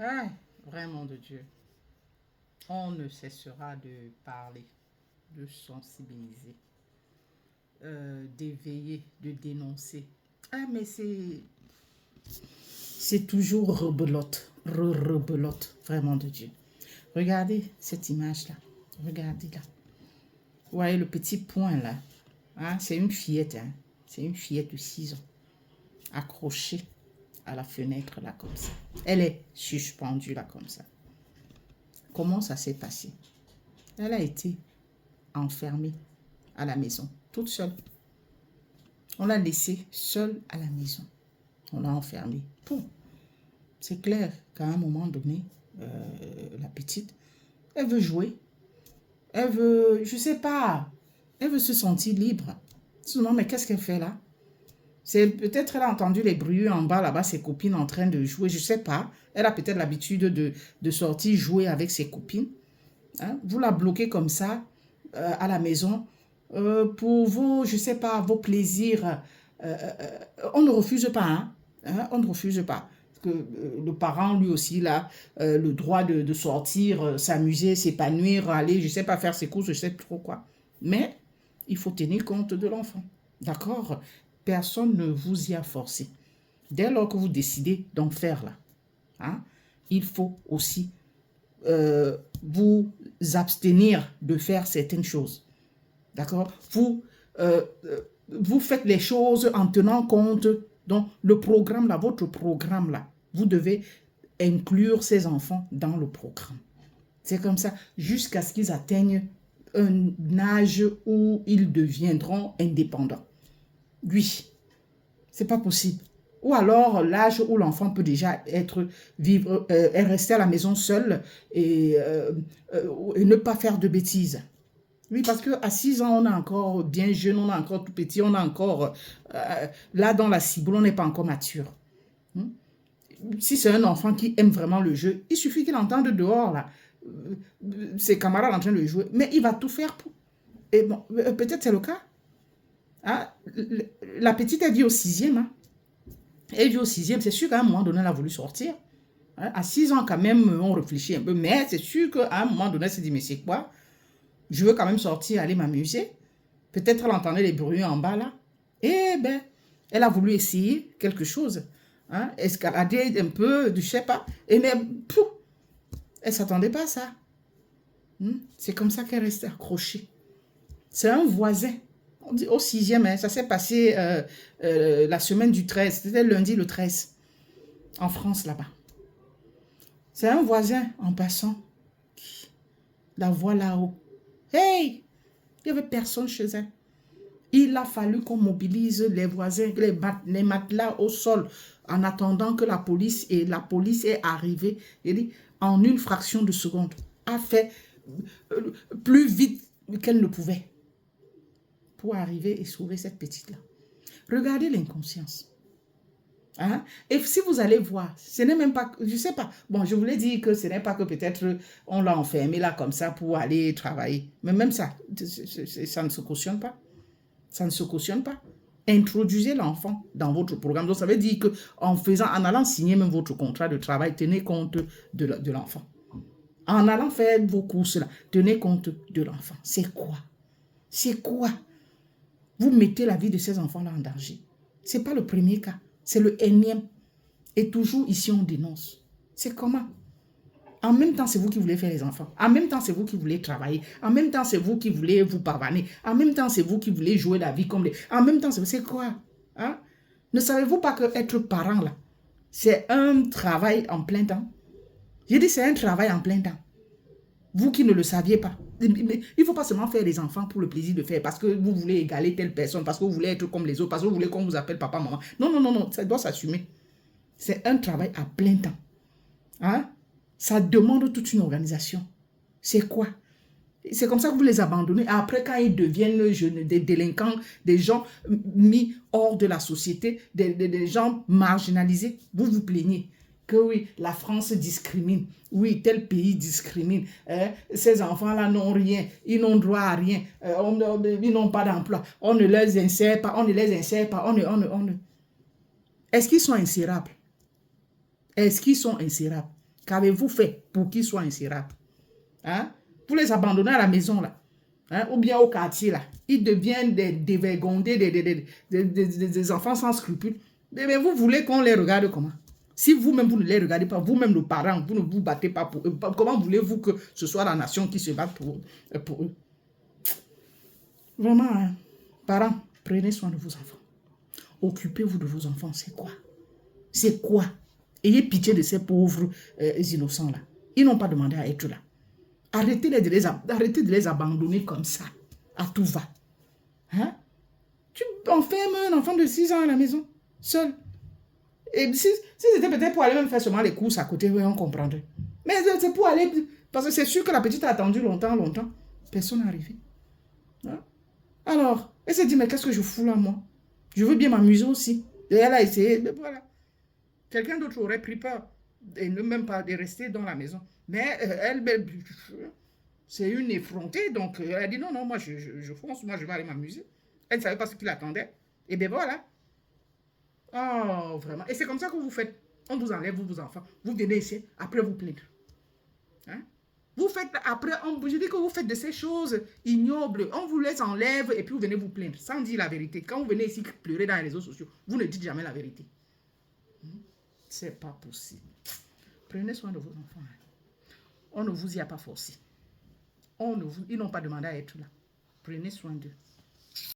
Ah, vraiment de Dieu. On ne cessera de parler, de sensibiliser, d'éveiller, de dénoncer. Ah, mais c'est toujours rebelote, rebelote, vraiment de Dieu. Regardez cette image-là. Regardez-la. Vous voyez le petit point là. Hein? C'est une fillette. Hein? C'est une fillette de 6 ans. Accrochée à la fenêtre là comme ça. Elle est suspendue là comme ça. Comment ça s'est passé? Elle a été enfermée à la maison, toute seule. On l'a laissée seule à la maison. On l'a enfermée. Bon, c'est clair qu'à un moment donné, la petite, elle veut jouer. Elle veut, je sais pas, elle veut se sentir libre. Sinon, mais qu'est-ce qu'elle fait là? C'est peut-être elle a entendu les bruits en bas là-bas, ses copines en train de jouer, je sais pas. Elle a peut-être l'habitude de sortir jouer avec ses copines. Hein? Vous la bloquez comme ça à la maison pour vos, je sais pas, vos plaisirs. On ne refuse pas, hein? Hein? On ne refuse pas. Que le parent, lui aussi, là, le droit de sortir, s'amuser, s'épanouir, aller, je sais pas, faire ses courses, je sais plus trop quoi. Mais il faut tenir compte de l'enfant. D'accord? Personne ne vous y a forcé. Dès lors que vous décidez d'en faire là, hein, il faut aussi vous abstenir de faire certaines choses. D'accord? Vous faites les choses en tenant compte. Donc, le programme là, votre programme là, vous devez inclure ces enfants dans le programme. C'est comme ça, jusqu'à ce qu'ils atteignent un âge où ils deviendront indépendants. Oui, c'est pas possible. Ou alors l'âge où l'enfant peut déjà rester à la maison seul et ne pas faire de bêtises. Oui, parce qu'à 6 ans, on est encore bien jeune, on est encore tout petit, on est encore là dans la cible, on n'est pas encore mature. Si c'est un enfant qui aime vraiment le jeu, il suffit qu'il entende dehors là, ses camarades en train de jouer, mais il va tout faire pour. Et bon, peut-être c'est le cas. Hein? La petite, elle vit au 6e. Hein? Elle vit au 6e, c'est sûr qu'à un moment donné, elle a voulu sortir. Hein? À 6 ans, quand même, on réfléchit un peu, mais c'est sûr qu'à un moment donné, elle s'est dit, mais c'est quoi? Je veux quand même sortir, aller m'amuser. Peut-être elle entendait les bruits en bas là. Eh ben, elle a voulu essayer quelque chose. Hein? Escalader un peu, je sais pas. Et mais, pouf, elle ne s'attendait pas à ça. C'est comme ça qu'elle restait accrochée. C'est un voisin. On dit au 6e, hein, ça s'est passé la semaine du 13. C'était lundi le 13. En France là-bas. C'est un voisin en passant. La voit là-haut. Hey! Il n'y avait personne chez elle. Il a fallu qu'on mobilise les voisins, les matelas au sol, en attendant que la police est arrivée, en une fraction de seconde, a fait plus vite qu'elle ne pouvait pour arriver et sauver cette petite-là. Regardez l'inconscience. Hein? Et si vous allez voir, ce n'est même pas, je ne sais pas, bon, je voulais dire que ce n'est pas que peut-être on l'a enfermé là comme ça pour aller travailler. Mais même ça, ça ne se cautionne pas. Ça ne se cautionne pas. Introduisez l'enfant dans votre programme. Donc, ça veut dire qu'en allant signer même votre contrat de travail, tenez compte de l'enfant. En allant faire vos courses là, tenez compte de l'enfant. C'est quoi? C'est quoi? Vous mettez la vie de ces enfants-là en danger. Ce n'est pas le premier cas. C'est le énième. Et toujours ici, on dénonce. C'est comment? En même temps, c'est vous qui voulez faire les enfants. En même temps, c'est vous qui voulez travailler. En même temps, c'est vous qui voulez vous pavaner. En même temps, c'est vous qui voulez jouer la vie comme les... En même temps, c'est quoi? Hein? Ne savez-vous pas qu'être parent, là, c'est un travail en plein temps? J'ai dit, c'est un travail en plein temps. Vous qui ne le saviez pas. Il ne faut pas seulement faire les enfants pour le plaisir de faire, parce que vous voulez égaler telle personne, parce que vous voulez être comme les autres, parce que vous voulez qu'on vous appelle papa, maman. Non, non, non, non, ça doit s'assumer. C'est un travail à plein temps. Hein? Ça demande toute une organisation. C'est quoi? C'est comme ça que vous les abandonnez. Après, quand ils deviennent jeunes, des délinquants, des gens mis hors de la société, des gens marginalisés, vous vous plaignez que oui, la France discrimine. Oui, tel pays discrimine. Ces enfants-là n'ont rien. Ils n'ont droit à rien. Ils n'ont pas d'emploi. On ne les insère pas. On ne les insère pas. Est-ce qu'ils sont insérables? Est-ce qu'ils sont insérables? Qu'avez-vous fait pour qu'ils soient insirables? Hein? Vous les abandonnez à la maison, là. Hein? Ou bien au quartier, là. Ils deviennent des dévergondés, des enfants sans scrupules. Mais vous voulez qu'on les regarde comment? Si vous-même, vous ne les regardez pas, vous-même, le parent, vous ne vous battez pas pour eux, comment voulez-vous que ce soit la nation qui se batte pour eux? Vraiment, hein? Parents, prenez soin de vos enfants. Occupez-vous de vos enfants, c'est quoi? C'est quoi? Ayez pitié de ces pauvres innocents-là. Ils n'ont pas demandé à être là. Arrêtez de les abandonner comme ça, à tout va. Hein? Tu enfermes un enfant de 6 ans à la maison, seul. Et si c'était peut-être pour aller même faire seulement les courses à côté, on comprendrait. Mais c'est pour aller... Parce que c'est sûr que la petite a attendu longtemps. Personne n'est arrivé. Hein? Alors, elle s'est dit, mais qu'est-ce que je fous là, moi? Je veux bien m'amuser aussi. Et elle a essayé, mais voilà. Quelqu'un d'autre aurait pris peur et ne même pas de rester dans la maison. Mais elle, c'est une effrontée, donc elle a dit non, moi je fonce, moi je vais aller m'amuser. Elle ne savait pas ce qui l'attendait. Et bien voilà. Oh, vraiment. Et c'est comme ça que vous faites. On vous enlève, vos enfants. Vous venez ici, après vous plaindre. Hein? Vous faites, après, je dis que vous faites de ces choses ignobles. On vous les enlève et puis vous venez vous plaindre, sans dire la vérité. Quand vous venez ici pleurer dans les réseaux sociaux, vous ne dites jamais la vérité. C'est pas possible. Prenez soin de vos enfants. On ne vous y a pas forcé. Ils n'ont pas demandé à être là. Prenez soin d'eux.